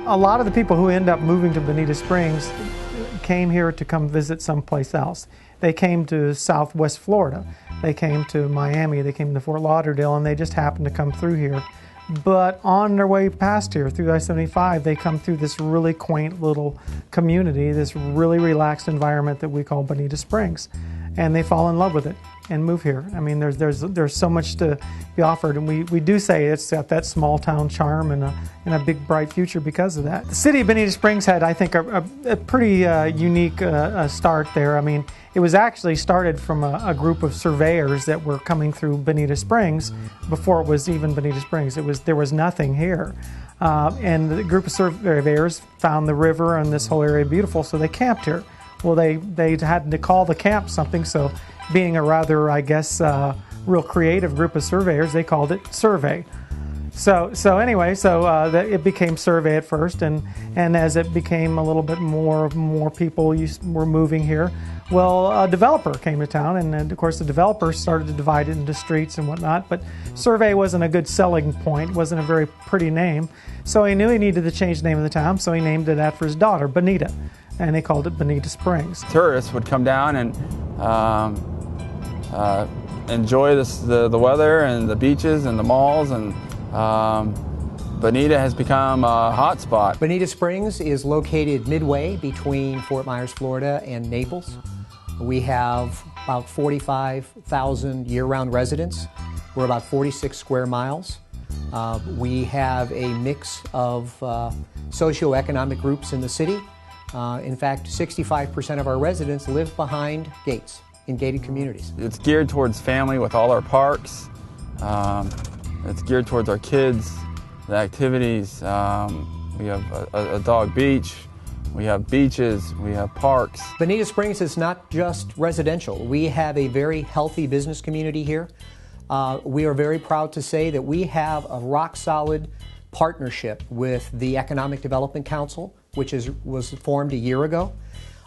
A lot of the people who end up moving to Bonita Springs came here to come visit someplace else. They came to Southwest Florida. They came to Miami. They came to Fort Lauderdale, and they just happened to come through here. But on their way past here through I-75, they come through this really quaint little community, this really relaxed environment that we call Bonita Springs. And they fall in love with it and move here. I mean, there's so much to be offered, and we do say it's got that small town charm and a big bright future because of that. The city of Bonita Springs had, I think, a pretty unique start there. I mean, it was actually started from a group of surveyors that were coming through Bonita Springs before it was even Bonita Springs. There was nothing here. And the group of surveyors found the river and this whole area beautiful, so they camped here. Well, they had to call the camp something, so being a rather, I guess, real creative group of surveyors, they called it Survey. So it became Survey at first, and as it became a little bit more people were moving here, well, a developer came to town, and of course the developer started to divide it into streets and whatnot, but Survey wasn't a good selling point, wasn't a very pretty name, so he knew he needed to change the name of the town, so he named it after his daughter, Bonita, and they called it Bonita Springs. Tourists would come down and enjoy the weather and the beaches and the malls, and Bonita has become a hot spot. Bonita Springs is located midway between Fort Myers, Florida and Naples. We have about 45,000 year-round residents. We're about 46 square miles. We have a mix of socioeconomic groups in the city. In fact, 65% of our residents live behind gates in gated communities. It's geared towards family with all our parks. It's geared towards our kids, the activities. We have a dog beach. We have beaches. We have parks. Bonita Springs is not just residential. We have a very healthy business community here. We are very proud to say that we have a rock-solid partnership with the Economic Development Council, which was formed a year ago.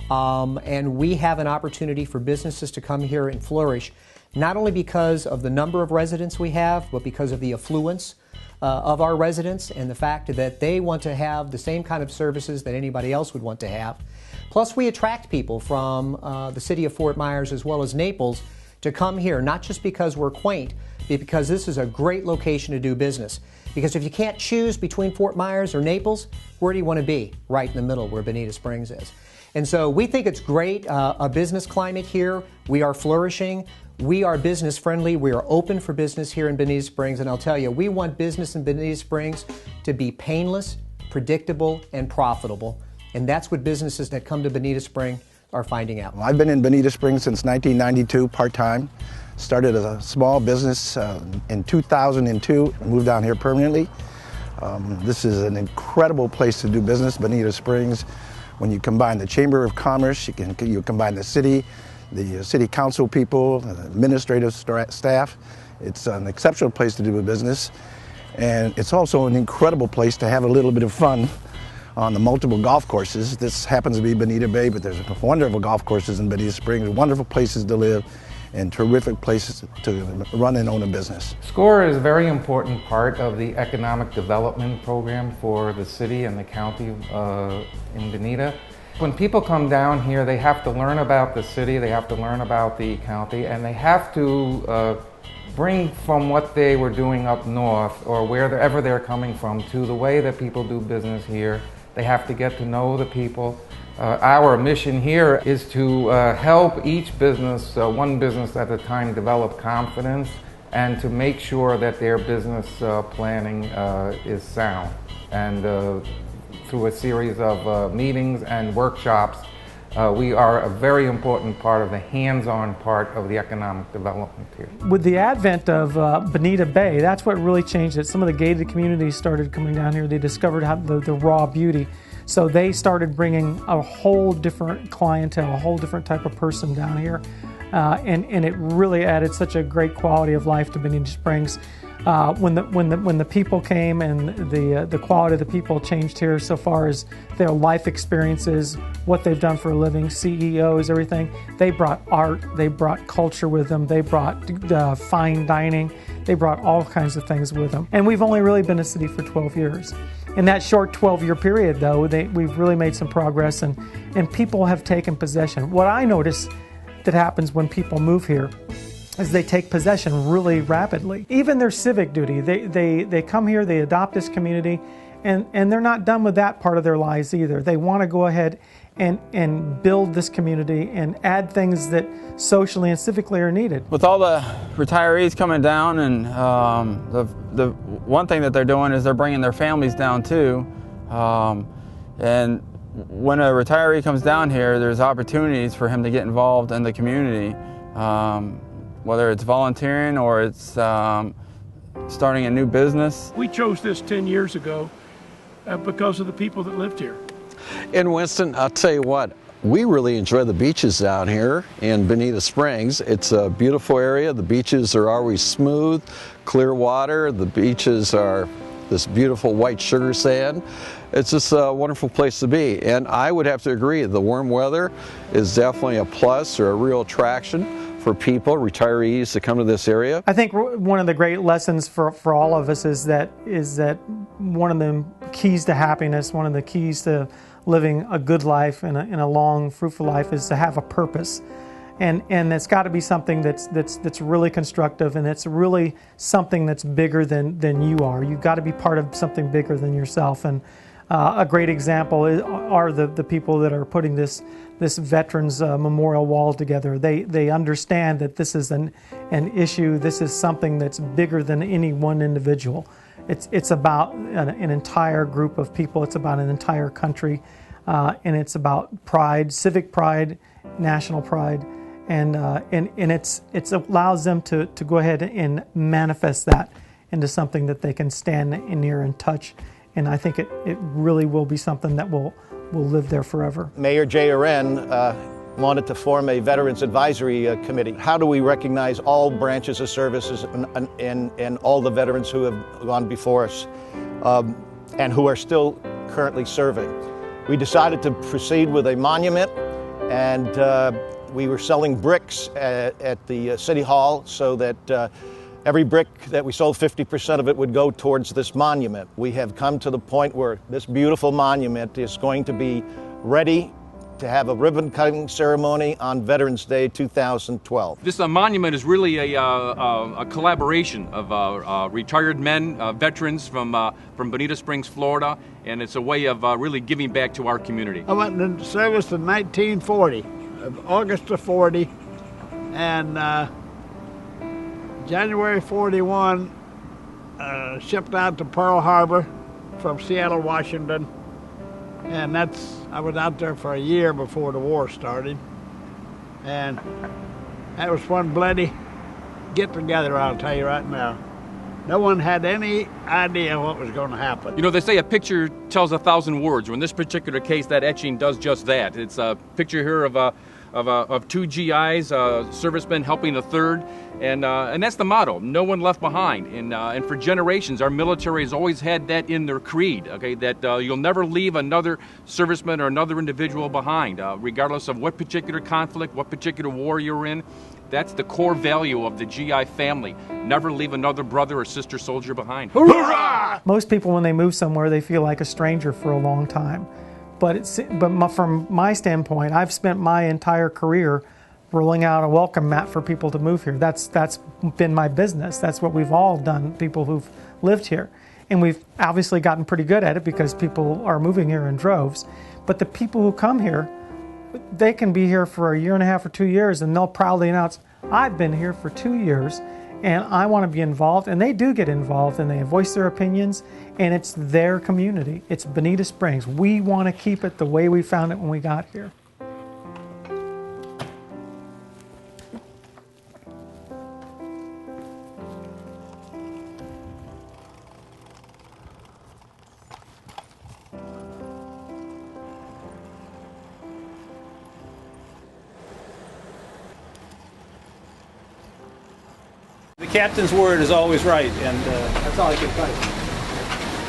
And we have an opportunity for businesses to come here and flourish, not only because of the number of residents we have, but because of the affluence of our residents and the fact that they want to have the same kind of services that anybody else would want to have. Plus, we attract people from the city of Fort Myers as well as Naples to come here, not just because we're quaint, but because this is a great location to do business. Because if you can't choose between Fort Myers or Naples, where do you want to be? Right in the middle where Bonita Springs is. And so we think it's great, a business climate here. We are flourishing. We are business friendly. We are open for business here in Bonita Springs. And I'll tell you, we want business in Bonita Springs to be painless, predictable, and profitable. And that's what businesses that come to Bonita Springs are finding out. Well, I've been in Bonita Springs since 1992, part-time. Started as a small business in 2002, moved down here permanently. This is an incredible place to do business, Bonita Springs. When you combine the Chamber of Commerce, you combine the city council people, the administrative staff. It's an exceptional place to do business. And it's also an incredible place to have a little bit of fun on the multiple golf courses. This happens to be Bonita Bay, but there's wonderful golf courses in Bonita Springs, wonderful places to live, and terrific places to run and own a business. SCORE is a very important part of the economic development program for the city and the county in Bonita. When people come down here, they have to learn about the city, they have to learn about the county, and they have to bring from what they were doing up north or wherever they're coming from to the way that people do business here. They have to get to know the people. Our mission here is to help each business, one business at a time, develop confidence and to make sure that their business planning is sound. And through a series of meetings and workshops, we are a very important part of the hands-on part of the economic development here. With the advent of Bonita Bay, that's what really changed it. Some of the gated communities started coming down here. They discovered how the raw beauty. So they started bringing a whole different clientele, a whole different type of person down here. And it really added such a great quality of life to Bonita Springs. When the people came and the quality of the people changed here so far as their life experiences, what they've done for a living, CEOs, everything. They brought art, they brought culture with them, they brought fine dining, they brought all kinds of things with them. And we've only really been a city for 12 years. In that short 12-year period, though, we've really made some progress, and people have taken possession. What I notice that happens when people move here is they take possession really rapidly. Even their civic duty, they come here, they adopt this community, and they're not done with that part of their lives either. They want to go ahead and build this community and add things that socially and civically are needed. With all the retirees coming down, and the one thing that they're doing is they're bringing their families down too. And when a retiree comes down here, there's opportunities for him to get involved in the community, whether it's volunteering or it's starting a new business. We chose this 10 years ago because of the people that lived here. In Winston, I'll tell you what, we really enjoy the beaches down here in Bonita Springs. It's a beautiful area. The beaches are always smooth, clear water. The beaches are this beautiful white sugar sand. It's just a wonderful place to be. And I would have to agree, the warm weather is definitely a plus or a real attraction for people, retirees, to come to this area. I think one of the great lessons for all of us is that one of the keys to happiness, one of the keys to living a good life and a long, fruitful life is to have a purpose. And it's got to be something that's really constructive, and it's really something that's bigger than you are. You've got to be part of something bigger than yourself. And a great example are the people that are putting this Veterans Memorial Wall together. They understand that this is an issue. This is something that's bigger than any one individual. It's about an entire group of people. It's about an entire country, and it's about pride, civic pride, national pride, and it allows them to go ahead and manifest that into something that they can stand near and touch. And I think it really will be something that will live there forever. Mayor Jay Oren wanted to form a Veterans Advisory Committee. How do we recognize all branches of services and all the veterans who have gone before us and who are still currently serving? We decided to proceed with a monument, and we were selling bricks at the City Hall so that every brick that we sold, 50% of it would go towards this monument. We have come to the point where this beautiful monument is going to be ready to have a ribbon cutting ceremony on Veterans Day 2012. This monument is really a collaboration of retired men, veterans from Bonita Springs, Florida, and it's a way of really giving back to our community. I went into service in 1940, August of 40, and January 41, shipped out to Pearl Harbor from Seattle, Washington. And I was out there for a year before the war started. And that was one bloody get-together, I'll tell you right now. No one had any idea what was going to happen. You know, they say a picture tells 1,000 words. Well, in this particular case, that etching does just that. It's a picture here of two GIs, servicemen helping a third, and that's the motto: no one left behind. And for generations, our military has always had that in their creed. Okay, that you'll never leave another serviceman or another individual behind, regardless of what particular conflict, what particular war you're in. That's the core value of the GI family. Never leave another brother or sister soldier behind. Hoorah! Most people, when they move somewhere, they feel like a stranger for a long time. But from my standpoint, I've spent my entire career rolling out a welcome mat for people to move here. That's been my business. That's what we've all done, people who've lived here. And we've obviously gotten pretty good at it because people are moving here in droves. But the people who come here, they can be here for a year and a half or 2 years, and they'll proudly announce, I've been here for 2 years, and I want to be involved. And they do get involved, and they voice their opinions, and it's their community. It's Bonita Springs. We want to keep it the way we found it when we got here. The The captain's word is always right, and that's all I can tell you.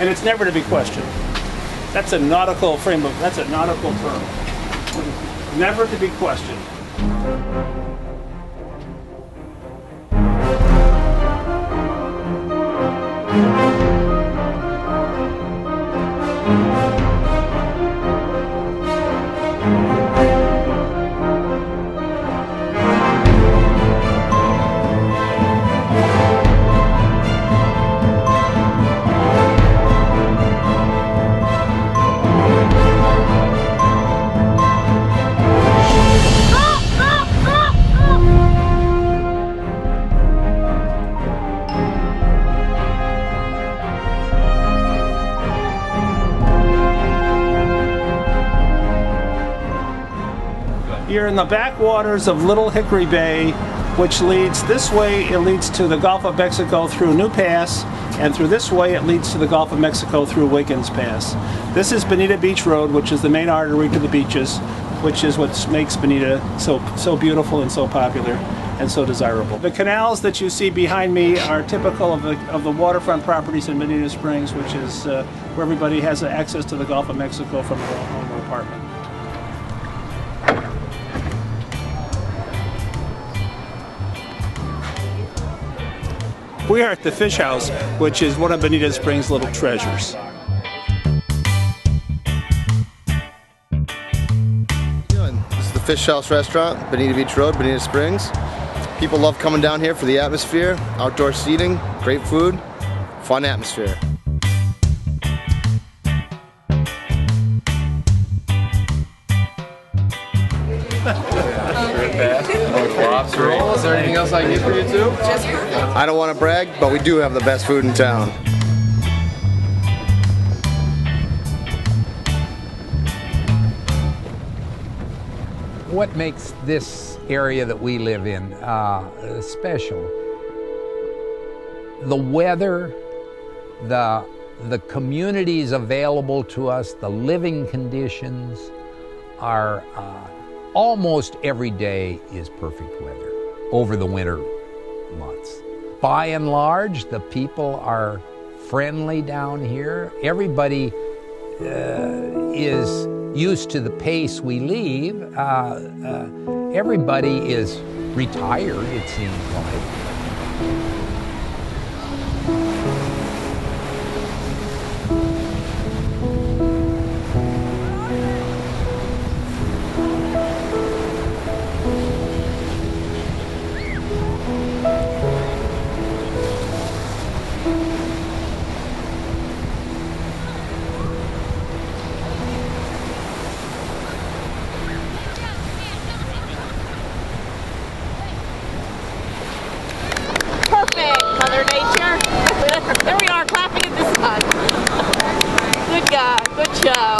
And it's never to be questioned. That's a nautical that's a nautical term. Never to be questioned. You're in the backwaters of Little Hickory Bay, which leads this way. It leads to the Gulf of Mexico through New Pass, and through this way it leads to the Gulf of Mexico through Wiggins Pass. This is Bonita Beach Road, which is the main artery to the beaches, which is what makes Bonita so beautiful and so popular and so desirable. The canals that you see behind me are typical of the waterfront properties in Bonita Springs, which is where everybody has access to the Gulf of Mexico from their own home or apartment. We are at the Fish House, which is one of Bonita Springs' little treasures. This is the Fish House restaurant, Bonita Beach Road, Bonita Springs. People love coming down here for the atmosphere, outdoor seating, great food, fun atmosphere. Is there anything else I can get for you too? I don't want to brag, but we do have the best food in town. What makes this area that we live in special? The weather, the communities available to us, the living conditions are almost every day is perfect weather over the winter months. By and large, the people are friendly down here. Everybody is used to the pace we leave. Everybody is retired, it seems like. Mother Nature. There we are, clapping at the sun. Good guy, good show.